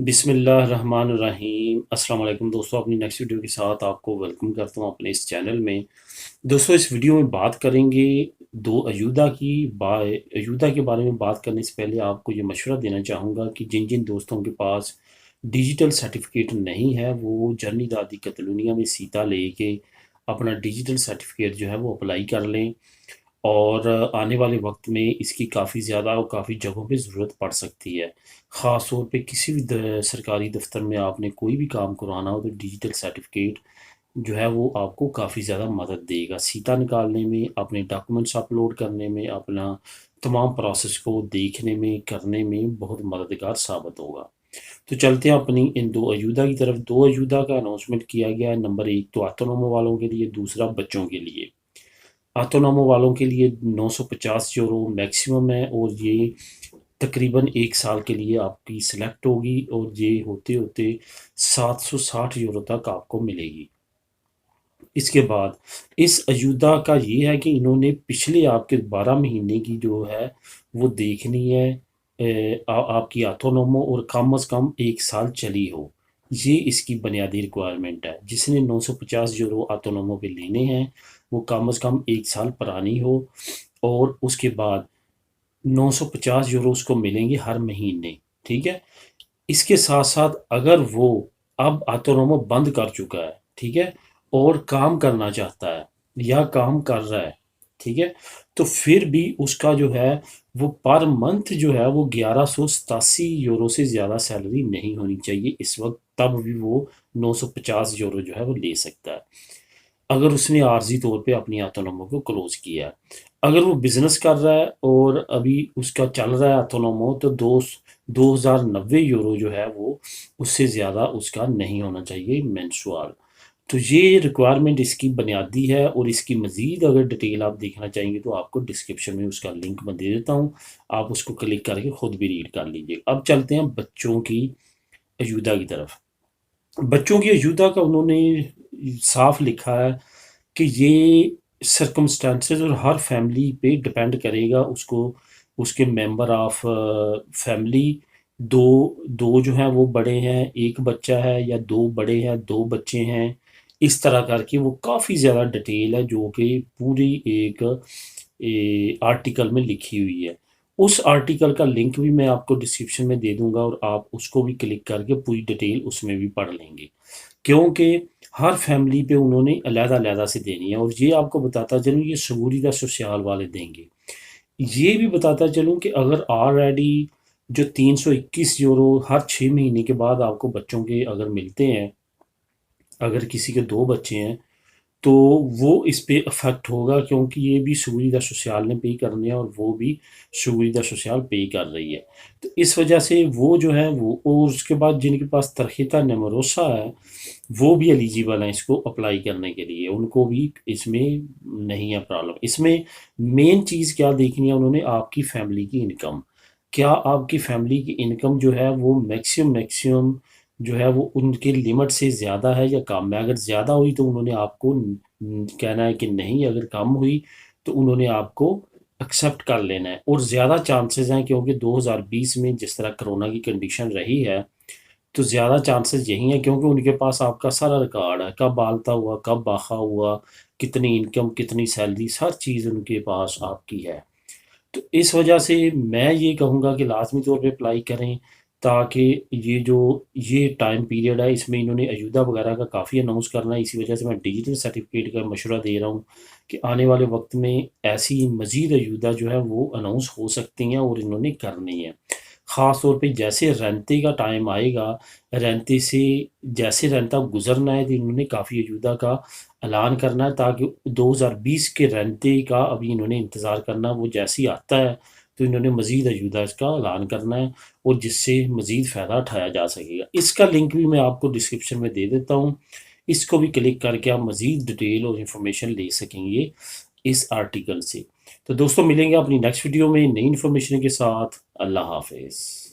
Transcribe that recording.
बिस्मिल्लाहिर्रहमानिर्रहीम अस्सलाम वालेकुम दोस्तों, अपनी नेक्स्ट वीडियो के साथ आपको वेलकम करता हूँ अपने इस चैनल में। दोस्तों, इस वीडियो में बात करेंगे दो अयूदा की अयूदा के बारे में। बात करने से पहले आपको ये मशवरा देना चाहूँगा कि जिन जिन दोस्तों के पास डिजिटल सर्टिफिकेट नहीं है वो जर्नी दादी कतलुनिया में सीता लेके अपना डिजिटल सर्टिफिकेट जो है वो अप्लाई कर लें। और आने वाले वक्त में इसकी काफ़ी ज़्यादा और काफ़ी जगहों पे ज़रूरत पड़ सकती है। ख़ास तौर पे किसी भी सरकारी दफ्तर में आपने कोई भी काम करवाना हो तो डिजिटल सर्टिफिकेट जो है वो आपको काफ़ी ज़्यादा मदद देगा सीटा निकालने में, अपने डॉक्यूमेंट्स अपलोड करने में, अपना तमाम प्रोसेस को देखने में, करने में बहुत मददगार साबित होगा। तो चलते हैं अपनी इन दो अयूदा की तरफ। दो अयूदा का अनाउंसमेंट किया गया है। नंबर एक तो ऑटोनोमो वालों के लिए, दूसरा बच्चों के लिए। ऑटोनोमो वालों के लिए 950 यूरो मैक्सिमम है और ये तकरीबन 1 साल के लिए आपकी सिलेक्ट होगी और ये होते होते 760 यूरो तक आपको मिलेगी। इसके बाद इस अयूदा का ये है कि इन्होंने पिछले आपके 12 महीने की जो है वो देखनी है। आपकी ऑटोनोमो और कम अज़ कम 1 साल चली हो। ये इसकी बुनियादी रिक्वायरमेंट है। जिसने 950 यूरो ऑटोनोमो पे लेने हैं वो कम अज़ कम 1 साल पुरानी हो। और उसके बाद 950 यूरो उसको मिलेंगे हर महीने। ठीक है। इसके साथ साथ अगर वो अब ऑटोनोमो बंद कर चुका है, ठीक है, और काम करना चाहता है या काम कर रहा है, ठीक है, तो फिर भी उसका जो है वो पर मंथ जो है वो 1187 यूरो से ज़्यादा सैलरी नहीं होनी चाहिए इस वक्त। तब भी वो 950 यूरो जो है वो ले सकता है अगर उसने आर्जी तौर पे अपनी ऑटोनोमो को क्लोज किया है। अगर वो बिजनेस कर रहा है और अभी उसका चल रहा है ऑटोनोमो तो 2090 यूरो जो है वो उससे ज़्यादा उसका नहीं होना चाहिए मेंसुअल। तो ये रिक्वायरमेंट इसकी बुनियादी है और इसकी मज़ीद अगर डिटेल आप देखना चाहेंगे तो आपको डिस्क्रिप्शन में उसका लिंक मैं दे देता हूँ। आप उसको क्लिक करके ख़ुद भी रीड कर लीजिए। अब चलते हैं बच्चों की अयूदा की तरफ। बच्चों की अयूदा का उन्होंने साफ लिखा है कि ये सर्कमस्टेंसेस और हर फैमिली पे डिपेंड करेगा। उसको उसके मेंबर ऑफ फैमिली दो दो जो हैं वो बड़े हैं, एक बच्चा है, या दो बड़े हैं दो बच्चे हैं। इस तरह करके वो काफ़ी ज़्यादा डिटेल है जो कि पूरी एक आर्टिकल में लिखी हुई है। उस आर्टिकल का लिंक भी मैं आपको डिस्क्रिप्शन में दे दूंगा और आप उसको भी क्लिक करके पूरी डिटेल उसमें भी पढ़ लेंगे, क्योंकि हर फैमिली पे उन्होंने अलग-अलग से देनी है। और ये आपको बताता चलूँ ये शगुरिता सोशल वाले देंगे। ये भी बताता चलूँ कि अगर ऑलरेडी जो 321 यूरो हर 6 महीने के बाद आपको बच्चों के अगर मिलते हैं, अगर किसी के दो बच्चे हैं तो वो इस पे अफेक्ट होगा, क्योंकि ये भी सुविधा सोशल ने पे करने हैं और वो भी सुविधा सोशल पे कर रही है। तो इस वजह से वो जो है वो, और उसके बाद जिनके पास तरहीता नमरोसा है वो भी एलिजिबल हैं इसको अप्लाई करने के लिए, उनको भी इसमें नहीं है प्रॉब्लम। इसमें मेन चीज़ क्या देखनी है उन्होंने, आपकी फैमिली की इनकम। क्या आपकी फैमिली की इनकम जो है वो मैक्सिमम जो है वो उनके लिमिट से ज़्यादा है या कम है। अगर ज़्यादा हुई तो उन्होंने आपको कहना है कि नहीं, अगर कम हुई तो उन्होंने आपको एक्सेप्ट कर लेना है। और ज़्यादा चांसेस हैं क्योंकि 2020 में जिस तरह कोरोना की कंडीशन रही है तो ज़्यादा चांसेस यही हैं, क्योंकि उनके पास आपका सारा रिकॉर्ड है, कब आलता हुआ, कब बाखा हुआ, कितनी इनकम, कितनी सैलरी, हर चीज़ उनके पास आपकी है। तो इस वजह से मैं ये कहूँगा कि लाजमी तौर पे अप्लाई करें, ताकि ये टाइम पीरियड है इसमें इन्होंने अयूदा वगैरह का काफ़ी अनाउंस करना है। इसी वजह से मैं डिजिटल सर्टिफिकेट का मशवरा दे रहा हूँ कि आने वाले वक्त में ऐसी मज़ीद अयूदा जो है वो अनाउंस हो सकती हैं और इन्होंने करनी है। ख़ास तौर पे जैसे रेंते का टाइम आएगा, रेंते से जैसे रेंता गुजरना है तो इन्होंने काफ़ी अयूदा का ऐलान करना है, ताकि 2020 के रेंते का अभी इन्होंने इंतज़ार करना, वो जैसे ही आता है तो इन्होंने मज़ीद अयूदा इसका ऐलान करना है और जिससे मज़ीद फ़ायदा उठाया जा सकेगा। इसका लिंक भी मैं आपको डिस्क्रिप्शन में दे देता हूँ। इसको भी क्लिक करके आप मज़ीद डिटेल और इन्फॉर्मेशन ले सकेंगे इस आर्टिकल से। तो दोस्तों, मिलेंगे अपनी नेक्स्ट वीडियो में नई इन्फॉर्मेशन के साथ। अल्लाह हाफ़िज़।